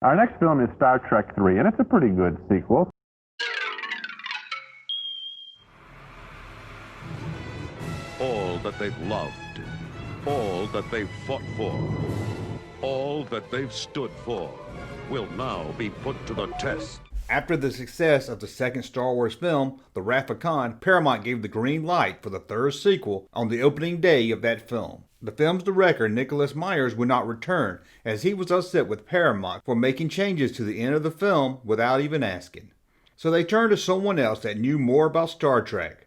Our next film is Star Trek III, and it's a pretty good sequel. All that they've loved, all that they've fought for, all that they've stood for will now be put to the test. After the success of the second Star Wars film, The Wrath of Khan, Paramount gave the green light for the third sequel on the opening day of that film. The film's director, Nicholas Myers, would not return, as he was upset with Paramount for making changes to the end of the film without even asking. So they turned to someone else that knew more about Star Trek.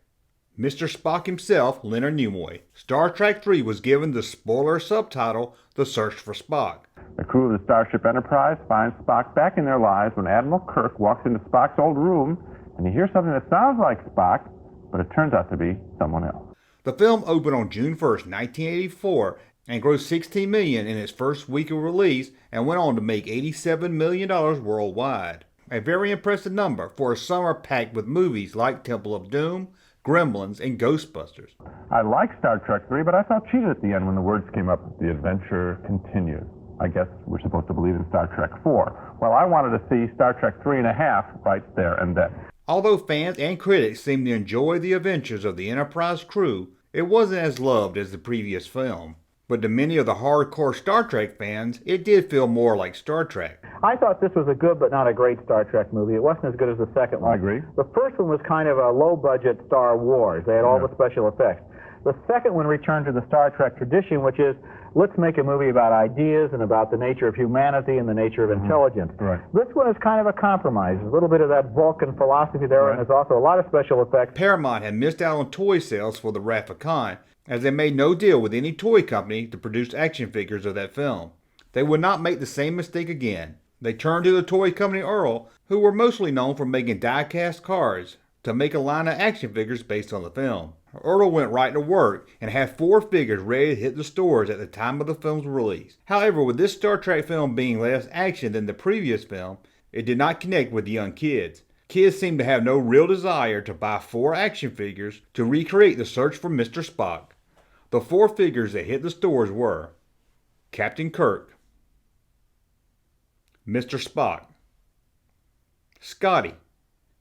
Mr. Spock himself, Leonard Nimoy. Star Trek III was given the spoiler subtitle, The Search for Spock. The crew of the Starship Enterprise finds Spock back in their lives when Admiral Kirk walks into Spock's old room and he hears something that sounds like Spock, but it turns out to be someone else. The film opened on June 1st, 1984 and grossed $16 million in its first week of release and went on to make $87 million worldwide. A very impressive number for a summer packed with movies like Temple of Doom, Gremlins, and Ghostbusters. I like Star Trek III, but I felt cheated at the end when the words came up, the adventure continues. I guess we're supposed to believe in Star Trek IV. Well, I wanted to see Star Trek III.5 right there and then. Although fans and critics seemed to enjoy the adventures of the Enterprise crew, it wasn't as loved as the previous film. But to many of the hardcore Star Trek fans, it did feel more like Star Trek. I thought this was a good but not a great Star Trek movie. It wasn't as good as the second one. I agree. The first one was kind of a low-budget Star Wars. They had all the special effects. The second one returned to the Star Trek tradition, which is, let's make a movie about ideas and about the nature of humanity and the nature of intelligence. Right. This one is kind of a compromise. There's a little bit of that Vulcan philosophy there, and there's also a lot of special effects. Paramount had missed out on toy sales for The Wrath of Khan, as they made no deal with any toy company to produce action figures of that film. They would not make the same mistake again. They turned to the toy company Earl, who were mostly known for making die-cast cars, to make a line of action figures based on the film. Earl went right to work and had 4 figures ready to hit the stores at the time of the film's release. However, with this Star Trek film being less action than the previous film, it did not connect with young kids. Kids seemed to have no real desire to buy 4 action figures to recreate the search for Mr. Spock. The 4 figures that hit the stores were Captain Kirk, Mr. Spock, Scotty,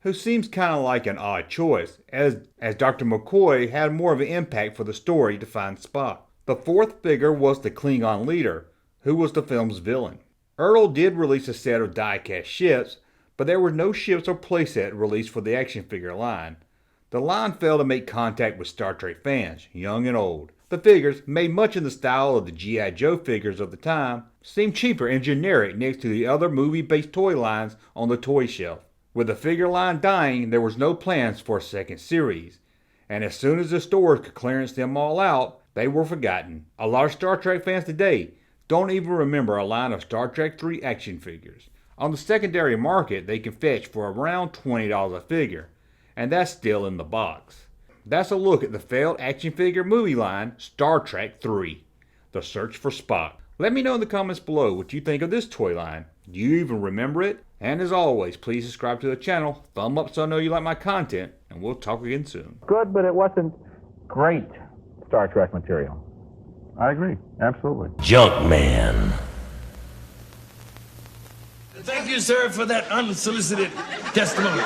who seems kind of like an odd choice, as Dr. McCoy had more of an impact for the story to find Spock. The 4th figure was the Klingon leader, who was the film's villain. Earl did release a set of die-cast ships, but there were no ships or playset released for the action figure line. The line failed to make contact with Star Trek fans, young and old. The figures, made much in the style of the G.I. Joe figures of the time, seemed cheaper and generic next to the other movie-based toy lines on the toy shelf. With the figure line dying, there was no plans for a second series, and as soon as the stores could clearance them all out, they were forgotten. A lot of Star Trek fans today don't even remember a line of Star Trek III action figures. On the secondary market, they can fetch for around $20 a figure, and that's still in the box. That's a look at the failed action figure movie line, Star Trek III, The Search for Spock. Let me know in the comments below what you think of this toy line. Do you even remember it? And as always, please subscribe to the channel, thumb up so I know you like my content, and we'll talk again soon. Good, but it wasn't great Star Trek material. I agree. Absolutely. Junkman. Thank you, sir, for that unsolicited testimony.